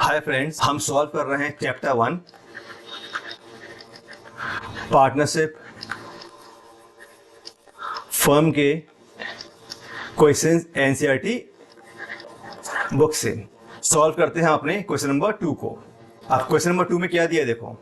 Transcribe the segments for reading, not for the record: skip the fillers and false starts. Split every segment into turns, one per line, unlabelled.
Hi friends, हम solve कर रहे हैं चैप्टर 1 पार्टनरशिप फर्म के क्वेश्चंस एनसीईआरटी बुक से। सॉल्व करते हैं अपने क्वेश्चन नंबर 2 को। अब क्वेश्चन नंबर 2 में क्या दिया देखो,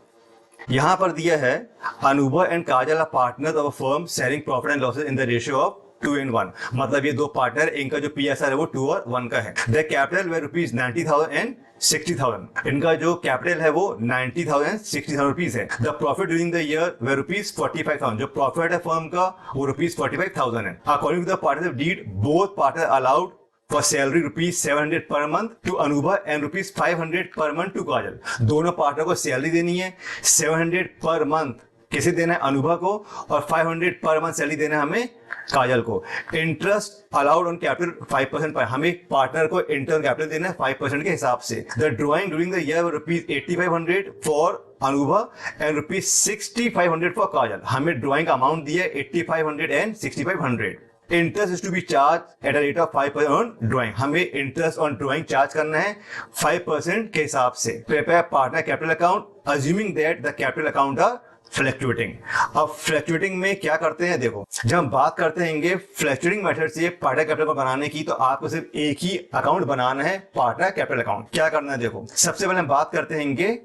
यहां पर दिया है Anubhav and Kajal are partners of a firm sharing profit and losses in the ratio of 2:1। मतलब ये दो पार्टनर, इनका जो पीएसआर है वो 2 और 1 का है। The capital way rupees 90,000 and 60,000। इनका जो कैपिटल है वो 90,000 60,000 रुपीज है। The profit during the year way rupees 45,000। जो प्रॉफिट है फर्म का वो रुपीज 45,000 है। According to the partnership deed both partner allowed for salary rupees 700 per month to Anubhav and rupees 500 per month to काजल। दोनों partner को salary देनी है, 700 per month किसे देना है, अनुभव को, और 500 पर मंथ सैलरी देना है हमें काजल को। इंटरेस्ट अलाउड ऑन कैपिटल 5% पर, हमें पार्टनर को इंटरन कैपिटल देना है 5% के हिसाब से। The drawing during the year rupees 8500 for Anubhav and rupees 6500 for Kajal. हमें ड्रॉइंग का अमाउंट दिया है 8500 and 6500। Interest is to be charge at a rate of 5% on drawing. हमें इंटरेस्ट ऑन ड्रॉइंग चार्ज करना है 5% के हिसाब से। Prepare partner capital account assuming that the capital account are fluctuating. अब फ्लक्चुएटिंग में क्या करते हैं देखो, जब हम बात करते हैं फ्लक्चुएटिंग मेथड से पार्टनर कैपिटल को बनाने की, तो आपको सिर्फ एक ही अकाउंट बनाना है, पार्टनर कैपिटल अकाउंट। क्या करना है देखो, सबसे पहले हम बात करते हैं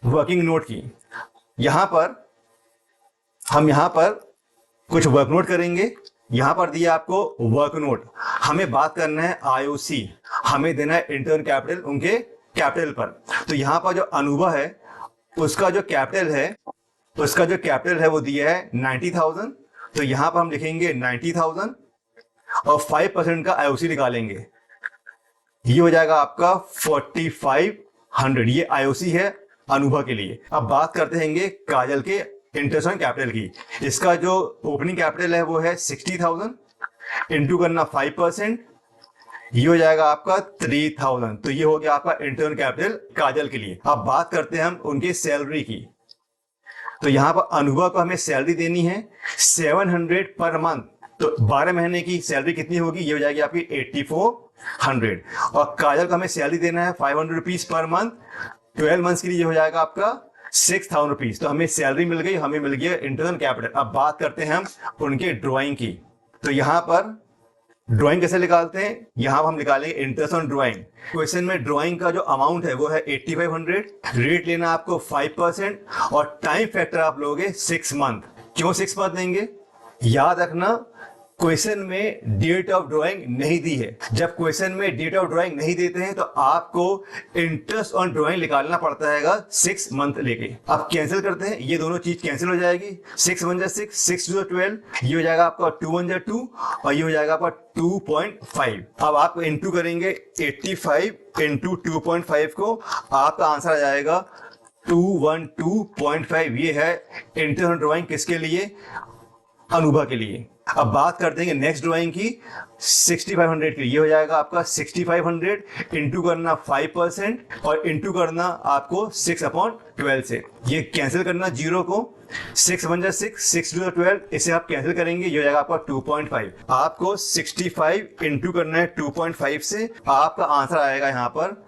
वर्किंग नोट की। हम यहां पर कुछ वर्क नोट करेंगे। यहां पर दिया आपको वर्क नोट, हमें बात करना है आईओसी, हमें देना है इंटर्न कैपिटल उनके कैपिटल पर। तो यहां पर जो अनुभव है उसका जो कैपिटल है वो दिया है 90,000। तो यहां पर हम लिखेंगे 90,000 और 5% का आईओसी निकालेंगे, ये हो जाएगा आपका 4500। ये आईओसी है अनुभव के लिए। अब बात करते हैं काजल के इंटरेस्ट ऑन कैपिटल की। इसका जो ओपनिंग कैपिटल है वो है 60,000, इंटू करना 5%, ये हो जाएगा आपका 3,000। तो ये हो गया आपका इंटर्न कैपिटल काजल के लिए। अब बात करते हैं हम उनके सैलरी की। तो यहां पर अनुभव को हमें सैलरी देनी है 700 पर मंथ। तो 12 महीने की सैलरी कितनी होगी, ये हो जाएगी आपकी 8400। और काजल को हमें सैलरी देना है 500 रुपीज पर मंथ 12 मंथ्स के लिए, ये हो जाएगा आपका 6,000 रुपीज। तो हमें सैलरी मिल गई, हमें मिल गया इंटरनल कैपिटल। अब बात करते हैं हम उनके ड्रॉइंग की। तो यहां पर ड्राइंग कैसे निकालते हैं, यहां हम निकालेंगे इंटरेस्ट ऑन ड्राइंग। क्वेश्चन में ड्राइंग का जो अमाउंट है वो है 8500, रेट लेना आपको 5% और टाइम फैक्टर आप लोगे 6 मंथ। क्यों 6 मंथ देंगे, याद रखना क्वेश्चन में डेट ऑफ ड्राइंग नहीं दी है। जब क्वेश्चन में डेट ऑफ ड्राइंग नहीं देते हैं तो आपको इंटरेस्ट ऑन ड्राइंग निकालना पड़ता है 6 मंथ लेके। अब कैंसिल करते हैं, ये दोनों चीज कैंसिल हो जाएगी। 6 1 6, 6 2 12, ये हो जाएगा आपका 2 1 2 और ये हो जाएगा आपका 2.5। अब आप इंटू करेंगे 85 इंटू 2.5 को, आपका आंसर आ जाएगा 212.5। ये है इंटरेस्ट ऑन ड्राइंग किसके लिए, अनुभव के लिए। अब बात करते हैं नेक्स्ट ड्राइंग की 6500 की। ये हो जाएगा आपका 6500 इंटू करना 5% और इंटू करना आपको 6/12 से। ये कैंसिल करना जीरो को, 6 1 6, 6 2 12, इसे आप कैंसिल करेंगे, ये हो जाएगा आपका 2.5। आपको 65 इंटू करना है 2.5 से, आपका आंसर आएगा यहाँ पर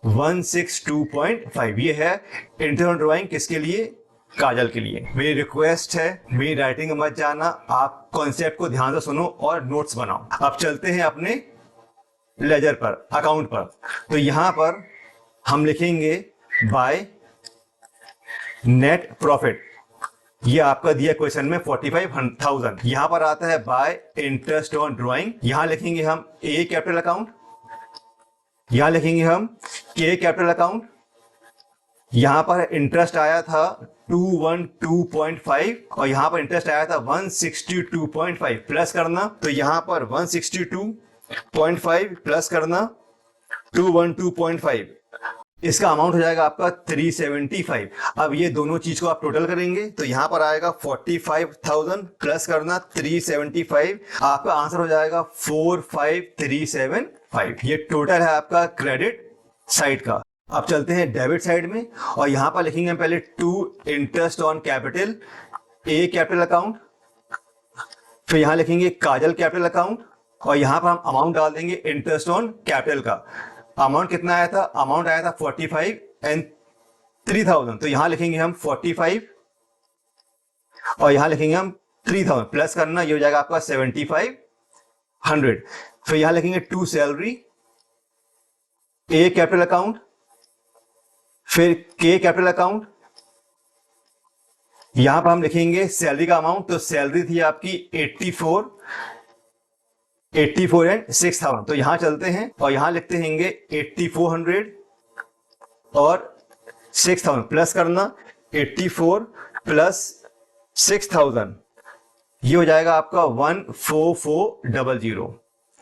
162.5। ये है इंटरनल ड्राइंग किसके लिए, काजल के लिए। मेरी रिक्वेस्ट है, मेरी राइटिंग में मत जाना, आप कॉन्सेप्ट को ध्यान से सुनो और नोट्स बनाओ। अब चलते हैं अपने लेजर पर, अकाउंट पर। तो यहां पर हम लिखेंगे बाय नेट प्रॉफिट। ये आपका दिया क्वेश्चन में 45,000। यहां पर आता है बाय इंटरेस्ट ऑन ड्राइंग। यहां लिखेंगे हम ए कैपिटल अकाउंट, यहां लिखेंगे हम के कैपिटल अकाउंट। यहां पर इंटरेस्ट आया था 212.5 और यहां पर इंटरेस्ट आया था 162.5। प्लस करना, तो यहां पर 162.5 प्लस करना 212.5, इसका अमाउंट हो जाएगा आपका 375। अब ये दोनों चीज को आप टोटल करेंगे तो यहां पर आएगा 45,000 प्लस करना 375, आपका आंसर हो जाएगा 45375। ये टोटल है आपका क्रेडिट साइड का। अब चलते हैं डेबिट साइड में और यहां पर लिखेंगे हम पहले to interest on capital A capital account, फिर यहां लिखेंगे काजल कैपिटल अकाउंट और यहां पर हम अमाउंट डाल देंगे इंटरेस्ट ऑन कैपिटल का। अमाउंट कितना आया था, अमाउंट आया था 45 एंड 3000, तो यहां लिखेंगे हम 45 और यहां लिखेंगे हम 3000, प्लस करना, ये हो जाएगा आपका 7500। फिर यहां लिखेंगे to salary, A capital account, फिर के कैपिटल अकाउंट, यहां पर हम लिखेंगे सैलरी का अमाउंट, तो सैलरी थी आपकी 84 एंड 6000, तो यहां चलते हैं और यहां लिखते हैंगे 8400 और 6000, प्लस करना 84 प्लस 6000, ये हो जाएगा आपका 14400।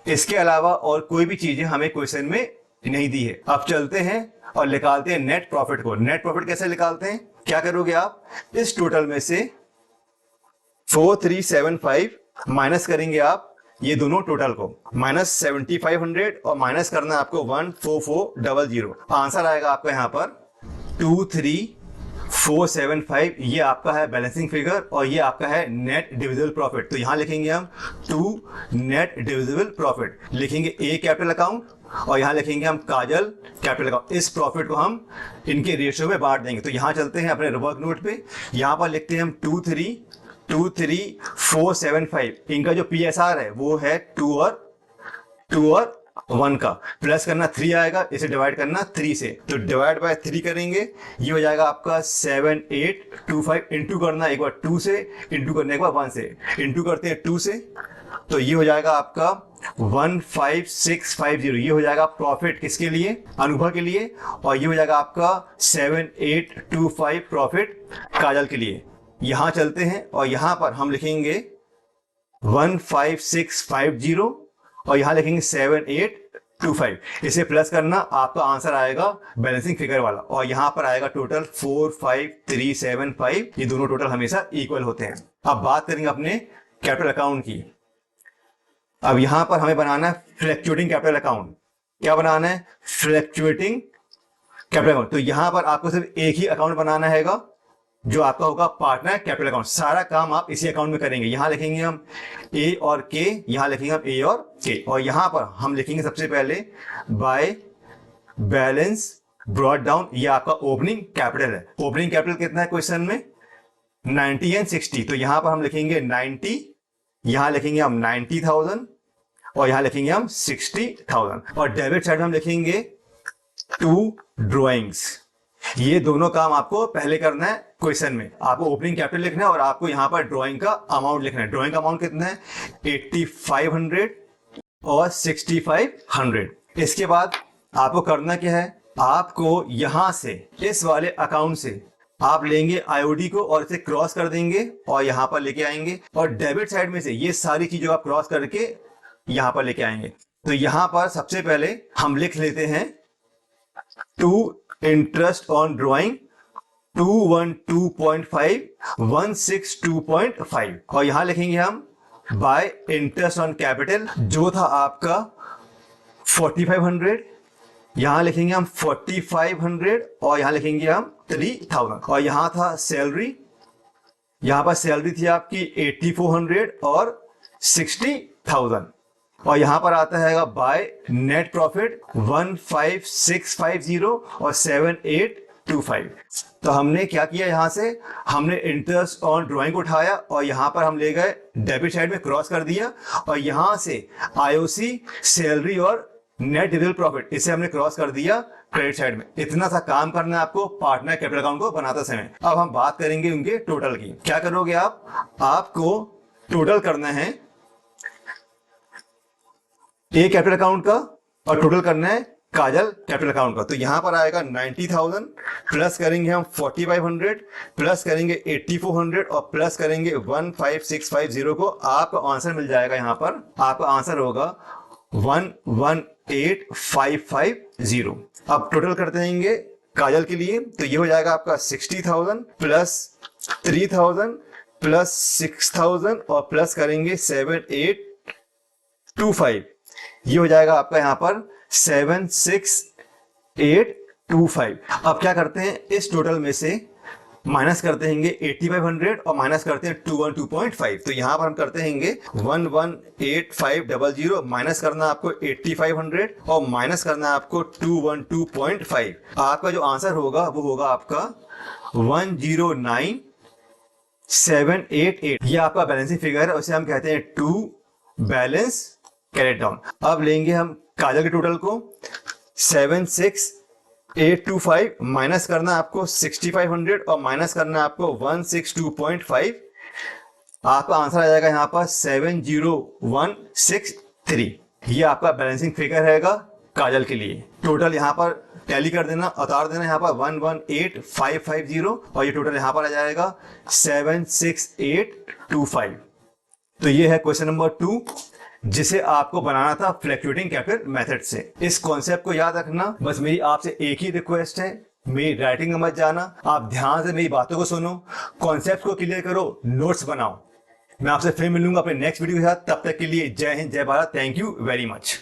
इसके अलावा और कोई भी चीजें हमें क्वेश्चन में नहीं दी है। अब चलते हैं और निकालते हैं नेट प्रॉफिट को। नेट प्रॉफिट कैसे निकालते हैं, क्या करोगे आप, इस टोटल में से 4375 माइनस करेंगे आप ये दोनों टोटल को, माइनस 7500 और माइनस करना आपको 14400। आंसर आएगा आपका यहां पर 23475। ये आपका है बैलेंसिंग फिगर और ये आपका है नेट डिविजिबल प्रॉफिट। तो यहां लिखेंगे हम 2 नेट डिविजिबल प्रॉफिट, लिखेंगे ए कैपिटल अकाउंट और यहां लिखेंगे हम काजल कैपिटल अकाउंट। इस प्रॉफिट को हम इनके रेशियो में बांट देंगे। तो यहां चलते हैं अपने वर्क नोट पे, यहां पर लिखते हैं हम 23475। इनका जो PSR है वो है 2 और 1 का, प्लस करना 3 आएगा, इसे डिवाइड करना 3 से, तो डिवाइड बाय 3 करेंगे, ये हो जाएगा आपका 7825। इंटू करना एक बार 2 से, इंटू करने के बाद 1 से, इंटू करते हैं 2 से, तो ये हो जाएगा आपका 15650। ये हो जाएगा प्रॉफिट किसके लिए, अनुभव के लिए, और ये हो जाएगा आपका 7825 प्रॉफिट काजल के लिए। यहां चलते हैं और यहां पर हम लिखेंगे 15650 और यहां लिखेंगे 7825, इसे प्लस करना, आपका आंसर आएगा बैलेंसिंग फिगर वाला, और यहां पर आएगा टोटल 45375। ये दोनों टोटल हमेशा इक्वल होते हैं। अब बात करेंगे अपने कैपिटल अकाउंट की। अब यहां पर हमें बनाना है फ्लक्चुएटिंग कैपिटल अकाउंट। क्या बनाना है, फ्लक्चुएटिंग कैपिटल अकाउंट। तो यहां पर आपको सिर्फ एक ही अकाउंट बनाना हैगा जो आपका होगा पार्टनर कैपिटल अकाउंट। सारा काम आप इसी अकाउंट में करेंगे। यहां लिखेंगे हम ए और के, यहां लिखेंगे हम ए और के, और यहां पर हम लिखेंगे सबसे पहले बाय बैलेंस ब्रॉट डाउन। ये आपका ओपनिंग कैपिटल है। ओपनिंग कैपिटल कितना है क्वेश्चन में, 90 एंड 60, तो यहां पर हम लिखेंगे 90, यहां लिखेंगे हम 90,000 और यहां लिखेंगे हम 60,000, और डेबिट साइड में हम लिखेंगे 2 ड्रॉइंग्स। ये दोनों काम आपको पहले करना है क्वेश्चन में। आपको ओपनिंग कैपिटल लिखना है और आपको यहां पर ड्राइंग का अमाउंट लिखना है। ड्राइंग का अमाउंट कितना है, 8500 और 6500। इसके बाद आपको करना क्या है, आपको यहां से इस वाले अकाउंट से आप लेंगे आईओडी को और इसे क्रॉस कर देंगे और यहां पर लेके आएंगे, और डेबिट साइड में से ये सारी चीजों आप क्रॉस करके यहां पर लेके आएंगे। तो यहां पर सबसे पहले हम लिख लेते हैं 2 इंटरेस्ट ऑन ड्रॉइंग 212.5 162.5, और यहां लिखेंगे हम बाय इंटरेस्ट ऑन कैपिटल जो था आपका 4500, यहां लिखेंगे हम 4500 और यहां लिखेंगे हम 3000, और यहां था सैलरी, यहां पर सैलरी थी आपकी 8400 और 60,000, और यहां पर आता है बाय नेट प्रॉफिट 15650 और 7825। तो हमने क्या किया, यहां से हमने इंटरेस्ट ऑन ड्राइंग उठाया और यहां पर हम ले गए डेबिट साइड में क्रॉस कर दिया, और यहां से आईओसी, सैलरी और नेट डिविजिबल प्रॉफिट इसे हमने क्रॉस कर दिया क्रेडिट साइड में। इतना सा काम करना है आपको पार्टनर कैपिटल अकाउंट को बनाते समय। अब हम बात करेंगे उनके टोटल की। क्या करोगे आप, आपको टोटल करना है ए कैपिटल अकाउंट का और टोटल करना है काजल कैपिटल अकाउंट का। तो यहां पर आएगा 90,000, प्लस करेंगे हम 4500, प्लस करेंगे 8400 और प्लस करेंगे 15650 को। आपका आंसर मिल जाएगा, यहां पर आपका आंसर होगा 118,550। अब टोटल करते रहेंगे काजल के लिए, तो ये हो जाएगा आपका 60,000 प्लस 3,000 प्लस 6,000 और प्लस करेंगे 7825, ये हो जाएगा आपका यहां पर 76825। अब क्या करते हैं, इस टोटल में से माइनस करते हैं 8500 और माइनस करते हैं 212.5। तो यहाँ पर हम करते हैं 118500 माइनस करना आपको 8500 और माइनस करना आपको 212.5। आपका जो आंसर होगा वो होगा आपका 109788। ये आपका बैलेंसिंग फिगर है, उसे हम कहते हैं टू बैलेंस कैरेट डाउन। अब लेंगे हम काजल के टोटल को 76825 माइनस करना आपको 6500 और माइनस करना आपको 162.5। आपका आंसर आ जाएगा यहाँ पर 70163। ये आपका बैलेंसिंग फिगर रहेगा काजल के लिए। टोटल यहाँ पर टैली कर देना, उतार देना यहाँ पर 118550 और ये टोटल यहाँ पर आ जाएगा 76825। तो ये है क्वेश्चन नंबर 2 जिसे आपको बनाना था फ्लक्चुएटिंग कैपिटल मेथड से। इस कॉन्सेप्ट को याद रखना। बस मेरी आपसे एक ही रिक्वेस्ट है, मेरी राइटिंग में मत जाना, आप ध्यान से मेरी बातों को सुनो, कॉन्सेप्ट को क्लियर करो, नोट्स बनाओ। मैं आपसे फिर मिलूंगा अपने नेक्स्ट वीडियो के साथ। तब तक के लिए जय हिंद, जय Bharat. Thank you very much.